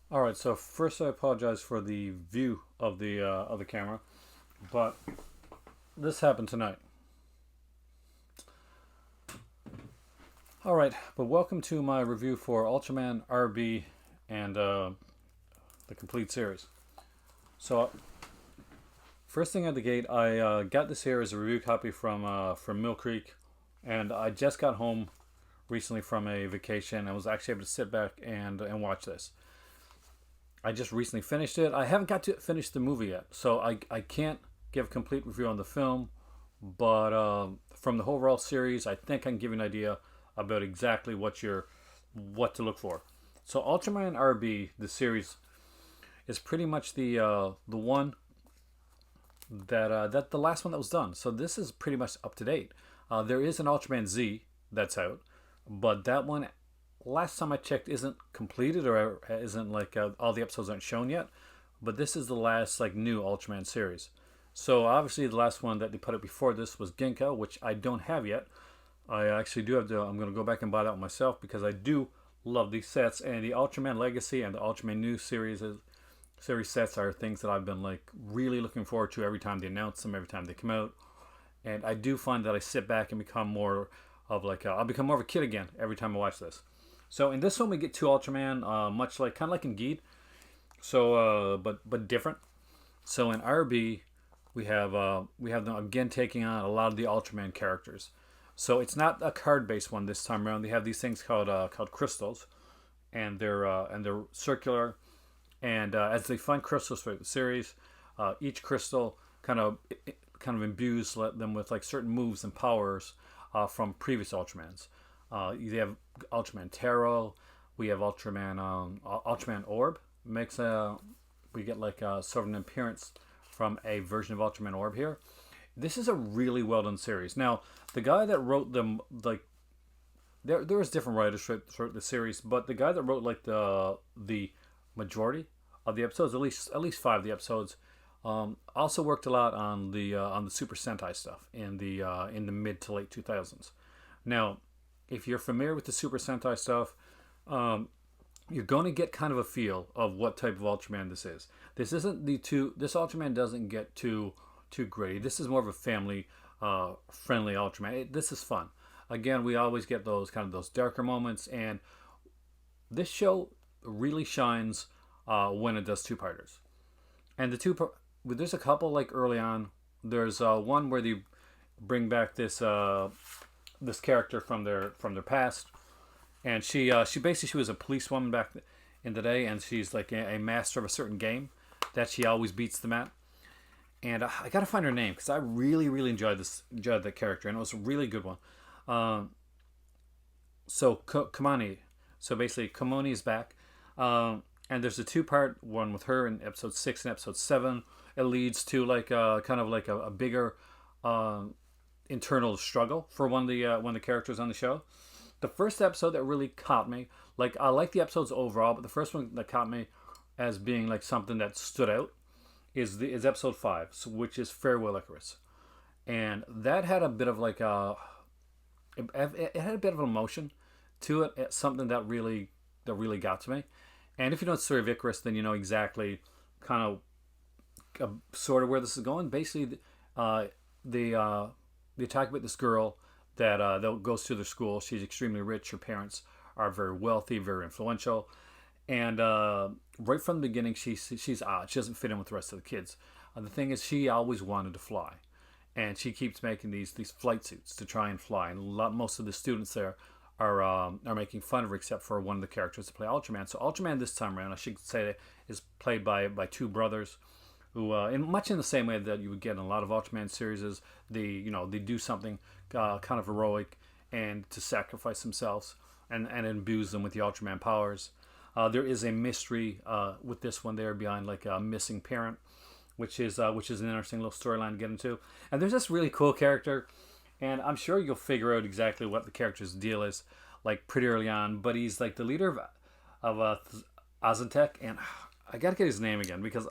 All right, so first I apologize for the view of the camera, but this happened tonight. All right, but welcome to my review for Ultraman RB and the complete series. So first thing at the gate, I got this here as a review copy from Mill Creek, and I just got home recently from a vacation and was actually able to sit back and watch this. I just recently finished it. I haven't got to finish the movie yet, so I can't give a complete review on the film. But from the overall series, I think I can give you an idea about exactly what to look for. So Ultraman RB, the series, is pretty much the one that the last one that was done. So this is pretty much up to date. There is an Ultraman Z that's out, but that one last time I checked isn't completed or isn't like all the episodes aren't shown yet. But this is the last like new Ultraman series. So obviously the last one that they put up before this was Genka, which I don't have yet. I actually do have to. I'm going to go back and buy that one myself because I do love these sets, and the Ultraman Legacy and the Ultraman New series sets are things that I've been like really looking forward to every time they announce them, every time they come out. And I do find that I sit back and become more of like I'll become more of a kid again every time I watch this. So in this one we get two Ultraman, much like kind of like in Geed, so but different. So in RB we have them again taking on a lot of the Ultraman characters. So it's not a card based one this time around. They have these things called crystals, and they're circular. And as they find crystals throughout the series, each crystal kind of imbues them with like certain moves and powers from previous Ultramans. You have Ultraman Taro. We have Ultraman Orb. Makes a We get like sort of an appearance from a version of Ultraman Orb here. This is a really well done series. Now, the guy that wrote them, like there was different writers throughout the series, but the guy that wrote like the majority of the episodes, at least five of the episodes, also worked a lot on the Super Sentai stuff in the mid to late 2000s. Now, if you're familiar with the Super Sentai stuff, um, you're going to get kind of a feel of what type of Ultraman this is. This isn't the two. This Ultraman doesn't get too gritty. This is more of a family friendly Ultraman. This is fun. Again, we always get those darker moments, and this show really shines when it does two parters. And there's a couple like early on. There's one where they bring back this character from their past, and she basically she was a policewoman back in the day, and she's like a master of a certain game that she always beats them at. And I gotta find her name because I really enjoyed that character, and it was a really good one. Um, so Kamani, so basically Kamoni is back, and there's a two-part one with her in episode 6 and episode 7. It leads to like kind of like a bigger uh, internal struggle for one of the characters on the show. The first episode that really caught me, like I like the episodes overall, but the first one that caught me as being like something that stood out is episode 5, which is Farewell Icarus, and that had a bit of like it had a bit of emotion to it. It's something that really got to me. And if you know the story of Icarus, then you know exactly kind of sort of where this is going. Basically, uh, they talk about this girl that goes to their school. She's extremely rich. Her parents are very wealthy, very influential, and right from the beginning, she's odd. She doesn't fit in with the rest of the kids. The thing is, she always wanted to fly, and she keeps making these flight suits to try and fly. And most of the students there are making fun of her, except for one of the characters to play Ultraman. So Ultraman this time around, I should say, is played by two brothers who, in the same way that you would get in a lot of Ultraman series, is they do something kind of heroic and to sacrifice themselves and imbues them with the Ultraman powers. There is a mystery with this one there behind like a missing parent, which is an interesting little storyline to get into. And there's this really cool character, and I'm sure you'll figure out exactly what the character's deal is like pretty early on. But he's like the leader of Azantec, and I gotta get his name again because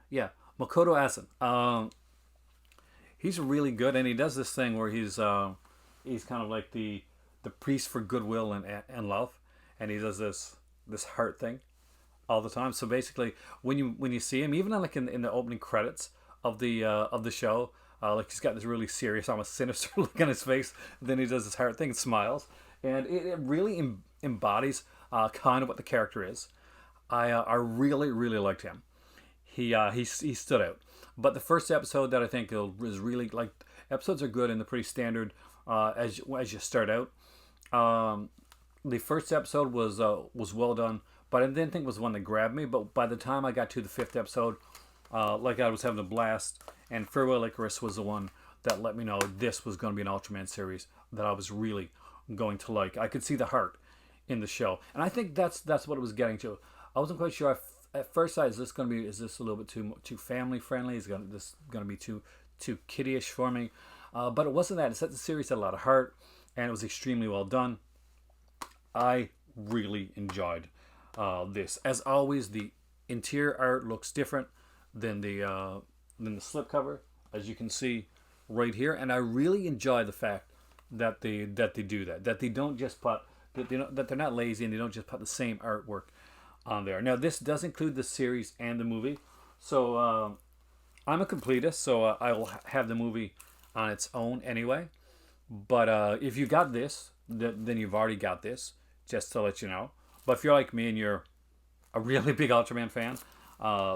yeah, Makoto Asin. He's really good, and he does this thing where he's kind of like the priest for goodwill and love, and he does this heart thing all the time. So basically, when you see him, even like in the opening credits of the show, like he's got this really serious, almost sinister look on his face. Then he does this heart thing and smiles, and it really embodies kind of what the character is. I really really liked him. He stood out. But the first episode that I think was really like, episodes are good and they're pretty standard as you start out. The first episode was well done, but I didn't think it was one that grabbed me. But by the time I got to the fifth episode, like I was having a blast, and Farewell Icarus was the one that let me know this was going to be an Ultraman series that I was really going to like. I could see the heart in the show, and I think that's what it was getting to. I wasn't quite sure. At first sight, is this a little bit too family friendly? Is this going to be too kiddie-ish for me? But it wasn't that. It set the series had a lot of heart, and it was extremely well done. I really enjoyed this. As always, the interior art looks different than the slipcover, as you can see right here, and I really enjoy the fact that they do that. That they don't just put that they're not lazy and they don't just put the same artwork on there. Now this does include the series and the movie, so I'm a completist, so I will have the movie on its own anyway. But if you got this, then you've already got this. Just to let you know. But if you're like me and you're a really big Ultraman fan,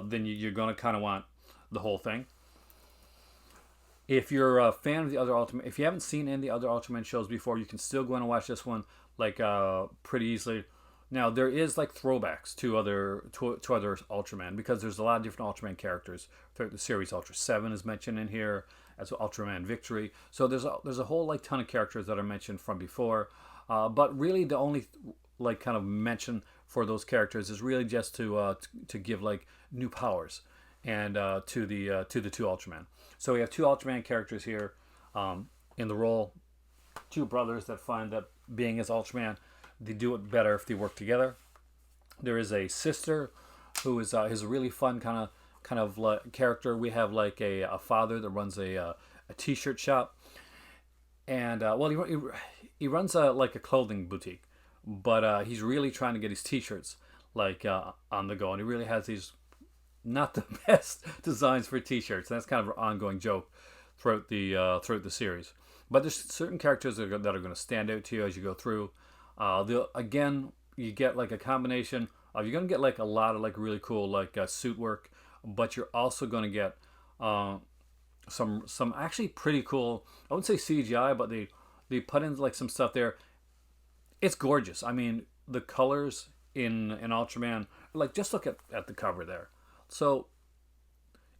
then you're gonna kind of want the whole thing. If you're a fan of the other Ultraman, if you haven't seen any of the other Ultraman shows before, you can still go and watch this one like pretty easily. Now there is like throwbacks to other Ultraman, because there's a lot of different Ultraman characters throughout the series. Ultra 7 is mentioned in here, as well Ultraman Victory. So there's a whole like ton of characters that are mentioned from before. But really, the only like kind of mention for those characters is really just to give like new powers and to the two Ultraman. So we have two Ultraman characters here in the role, two brothers that find that being as Ultraman, they do it better if they work together. There is a sister who is a really fun kind of like character. We have like a father that runs a t-shirt shop, and he runs like a clothing boutique, but he's really trying to get his t-shirts like on the go, and he really has these not the best designs for t-shirts. And that's kind of an ongoing joke throughout the series. But there's certain characters that are going to stand out to you as you go through. Again, you get like a combination of, you're going to get like a lot of like really cool like suit work, but you're also going to get some actually pretty cool, I wouldn't say CGI, but they put in like some stuff there. It's gorgeous. I mean, the colors in Ultraman, like just look at the cover there. So,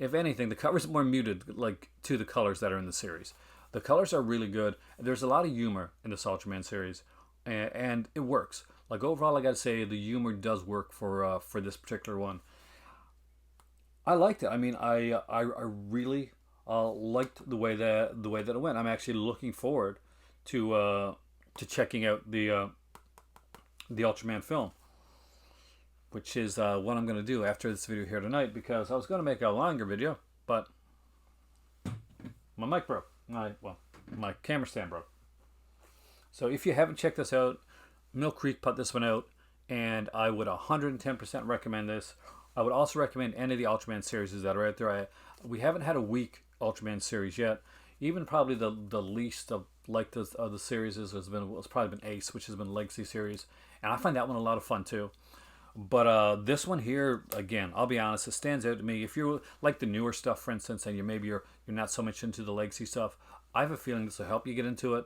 if anything, the cover's more muted like to the colors that are in the series. The colors are really good. There's a lot of humor in this Ultraman series, and it works. Like overall, I gotta say the humor does work for this particular one. I liked it. I mean, I really liked the way that it went. I'm actually looking forward to checking out the Ultraman film, which is what I'm going to do after this video here tonight, because I was going to make a longer video, but my mic broke. My camera stand broke. So if you haven't checked this out, Mill Creek put this one out, and I would 110% recommend this. I would also recommend any of the Ultraman series that are out there. We haven't had a weak Ultraman series yet. Even probably the least of like the series has probably been Ace, which has been Legacy series, and I find that one a lot of fun too. But this one here, again, I'll be honest, it stands out to me. If you like the newer stuff, for instance, and you're not so much into the Legacy stuff, I have a feeling this will help you get into it.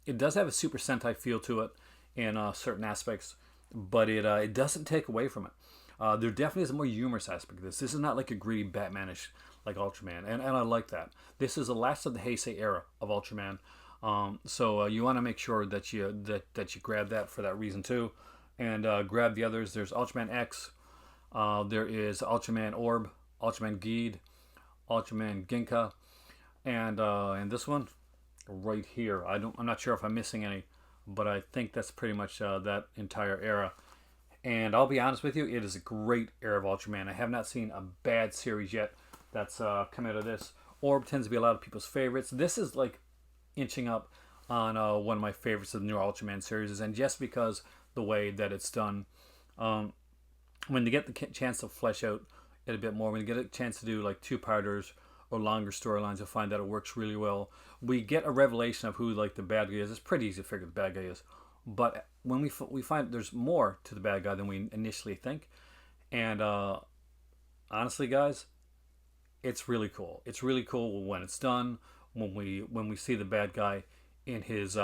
It does have a Super Sentai feel to it in certain aspects, but it doesn't take away from it. There definitely is a more humorous aspect of this. This is not like a greedy Batmanish like Ultraman, and I like that. This is the last of the Heisei era of Ultraman, so you want to make sure that you grab that for that reason too, and grab the others. There's Ultraman X, there is Ultraman Orb, Ultraman Geed, Ultraman Ginka, and this one right here. I'm not sure if I'm missing any, but I think that's pretty much that entire era. And I'll be honest with you, it is a great era of Ultraman. I have not seen a bad series yet that's come out of this. Orb tends to be a lot of people's favorites. This is like inching up on one of my favorites of the new Ultraman series, and just because the way that it's done. when they get the chance to flesh out it a bit more, when you get a chance to do like two-parters or longer storylines, you'll find that it works really well. We get a revelation of who like the bad guy is. It's pretty easy to figure the bad guy is, but when we find there's more to the bad guy than we initially think, and honestly, guys, it's really cool. It's really cool when it's done. When we see the bad guy in his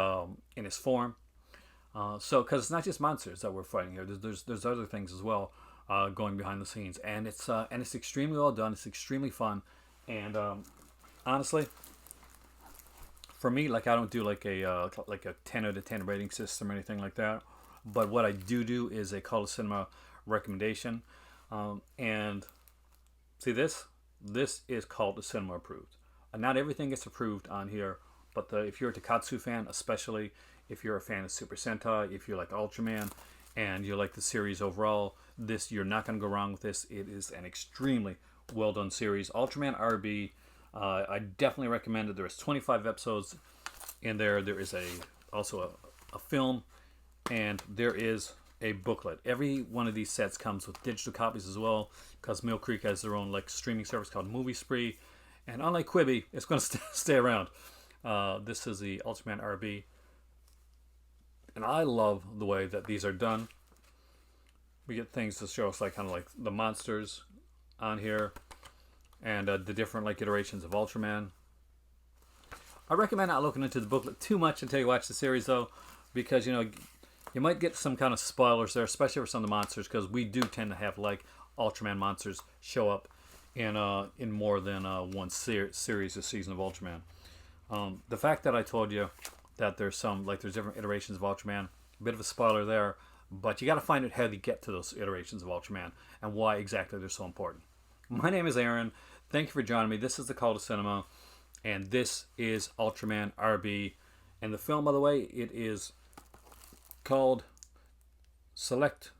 form. So because it's not just monsters that we're fighting here. There's other things as well going behind the scenes, and it's extremely well done. It's extremely fun, and honestly, for me, like I don't do like a 10 out of 10 rating system or anything like that. But what I do is a Call of Cinema recommendation, and see this. This is Call of Cinema approved. Not everything gets approved on here, but if you're a Takatsu fan, especially if you're a fan of Super Sentai, if you like Ultraman, and you like the series overall, you're not going to go wrong with this. It is an extremely well done series. Ultraman RB, I definitely recommend it. There's 25 episodes in there. There is also a film, and there is a booklet. Every one of these sets comes with digital copies as well, because Mill Creek has their own like streaming service called Movie Spree, and unlike Quibi, it's going to stay around. This is the Ultraman RB, and I love the way that these are done. We get things to show us like kind of like the monsters on here, and the different like iterations of Ultraman. I recommend not looking into the booklet too much until you watch the series, though, because you might get some kind of spoilers there, especially for some of the monsters, because we do tend to have like Ultraman monsters show up in more than one series or season of Ultraman. The fact that I told you that there's different iterations of Ultraman, a bit of a spoiler there, but you got to find out how they get to those iterations of Ultraman and why exactly they're so important. My name is Aaron. Thank you for joining me. This is the Call to Cinema, and this is Ultraman RB. And the film, by the way, it is called Select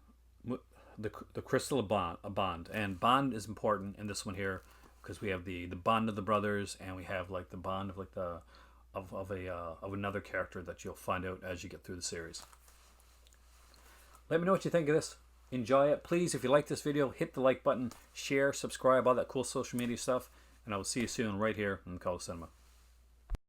the Crystal of Bond. And Bond is important in this one here because we have the bond of the brothers, and we have like the bond of like of another character that you'll find out as you get through the series. Let me know what you think of this. Enjoy it. Please, if you like this video, hit the like button, share, subscribe, all that cool social media stuff, and I will see you soon right here on Call of Cinema.